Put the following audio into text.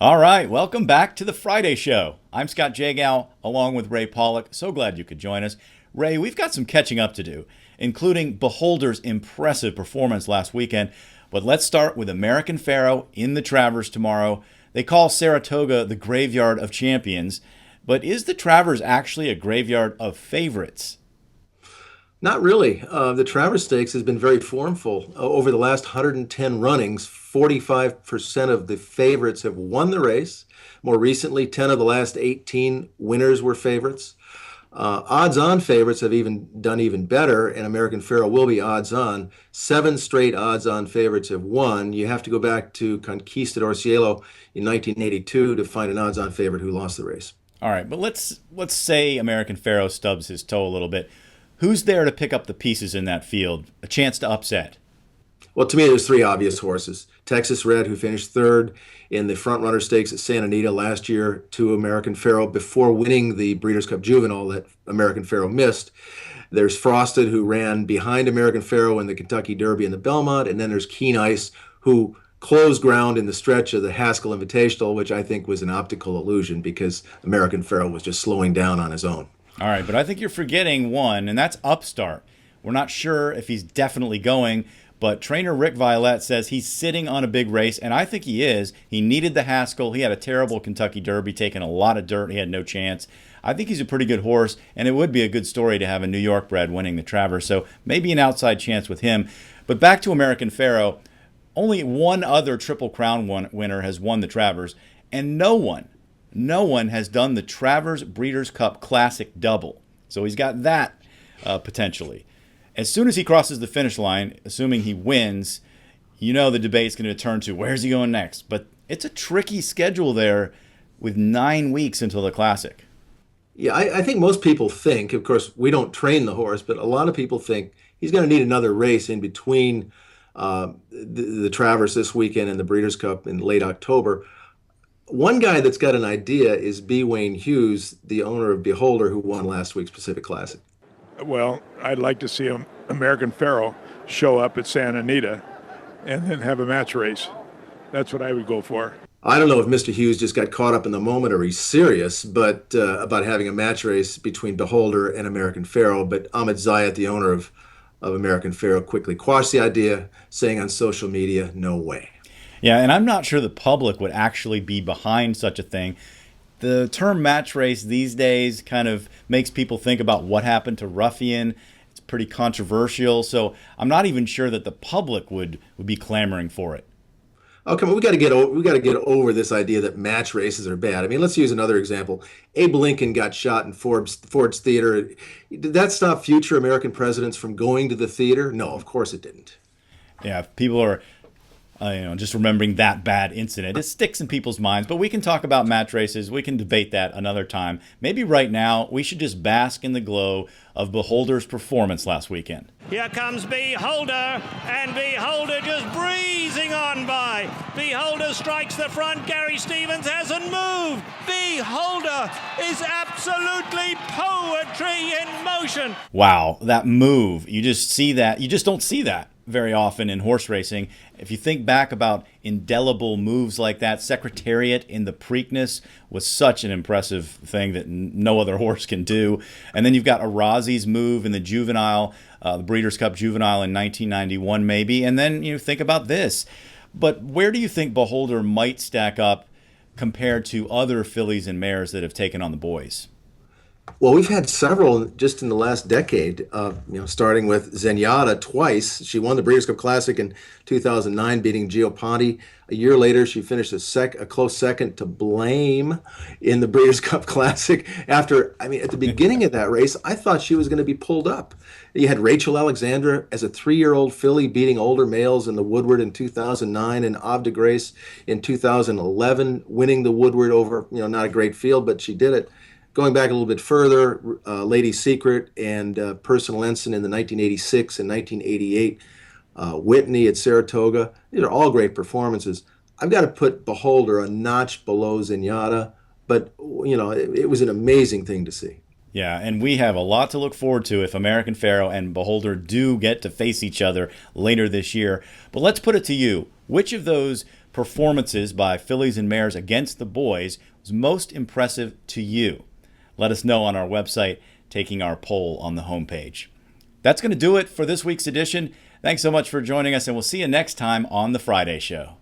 All right, welcome back to the Friday Show. I'm Scott Jagow, along with Ray Paulick. So glad you could join us. Ray, we've got some catching up to do, including Beholder's impressive performance last weekend. But let's start with American Pharoah in the Travers tomorrow. They call Saratoga the graveyard of champions. But is the Travers actually a graveyard of favorites? Not really. The Travers Stakes has been very formful. Over the last 110 runnings, 45% of the favorites have won the race. More recently, 10 of the last 18 winners were favorites. Odds-on favorites have even done even better, and American Pharoah will be odds-on. 7 straight odds-on favorites have won. You have to go back to Conquistador Cielo in 1982 to find an odds-on favorite who lost the race. All right, but let's say American Pharoah stubs his toe a little bit. Who's there to pick up the pieces in that field? A chance to upset? Well, to me, there's 3 obvious horses. Texas Red, who finished third in the front runner stakes at Santa Anita last year to American Pharoah before winning the Breeders' Cup Juvenile that American Pharoah missed. There's Frosted, who ran behind American Pharoah in the Kentucky Derby and the Belmont. And then there's Keen Ice, who closed ground in the stretch of the Haskell Invitational, which I think was an optical illusion because American Pharoah was just slowing down on his own. All right, but I think you're forgetting one, and that's Upstart. We're not sure if he's definitely going, but trainer Rick Violette says he's sitting on a big race, and I think he is. He needed the Haskell. He had a terrible Kentucky Derby, taking a lot of dirt. He had no chance. I think he's a pretty good horse, and it would be a good story to have a New York bred winning the Travers, so maybe an outside chance with him. But back to American Pharoah, only one other Triple Crown winner has won the Travers, and no one has done the Travers Breeders' Cup Classic double. So he's got that potentially. As soon as he crosses the finish line, assuming he wins, you know the debate's going to turn to where's he going next. But it's a tricky schedule there with 9 weeks until the Classic. Yeah, I think most people think, of course, we don't train the horse, but a lot of people think he's going to need another race in between the Travers this weekend and the Breeders' Cup in late October. One guy that's got an idea is B. Wayne Hughes, the owner of Beholder, who won last week's Pacific Classic. Well, I'd like to see American Pharoah show up at Santa Anita and then have a match race. That's what I would go for. I don't know if Mr. Hughes just got caught up in the moment or he's serious, but about having a match race between Beholder and American Pharoah. But Ahmed Zayat, the owner of American Pharoah, quickly quashed the idea, saying on social media, no way. Yeah, and I'm not sure the public would actually be behind such a thing. The term match race these days kind of makes people think about what happened to Ruffian. It's pretty controversial, so I'm not even sure that the public would be clamoring for it. Oh, come on, we got to get over this idea that match races are bad. I mean, let's use another example. Abe Lincoln got shot in Ford's Theater. Did that stop future American presidents from going to the theater? No, of course it didn't. Yeah, people are just remembering that bad incident. It sticks in people's minds, but we can talk about match races. We can debate that another time. Maybe right now we should just bask in the glow of Beholder's performance last weekend. Here comes Beholder, and Beholder just breezing on by. Beholder strikes the front. Gary Stevens hasn't moved. Beholder is absolutely poetry in motion. Wow, that move. You just see that. You just don't see that very often in horse racing. If you think back about indelible moves like that, Secretariat in the Preakness was such an impressive thing that no other horse can do. And then you've got Arazi's move in the Juvenile, the Breeders' Cup Juvenile in 1991 maybe. And then you think about this. But where do you think Beholder might stack up compared to other fillies and mares that have taken on the boys? Well, we've had several just in the last decade, starting with Zenyatta twice. She won the Breeders' Cup Classic in 2009, beating Gio Ponti. A year later, she finished a close second to Blame in the Breeders' Cup Classic. At the beginning of that race, I thought she was going to be pulled up. You had Rachel Alexandra as a 3-year-old filly beating older males in the Woodward in 2009 and Havre de Grace in 2011, winning the Woodward over, not a great field, but she did it. Going back a little bit further, Lady Secret and Personal Ensign in the 1986 and 1988, Whitney at Saratoga. These are all great performances. I've got to put Beholder a notch below Zenyatta, but it was an amazing thing to see. Yeah, and we have a lot to look forward to if American Pharoah and Beholder do get to face each other later this year. But let's put it to you. Which of those performances by fillies and mares against the boys was most impressive to you? Let us know on our website, taking our poll on the homepage. That's going to do it for this week's edition. Thanks so much for joining us, and we'll see you next time on The Friday Show.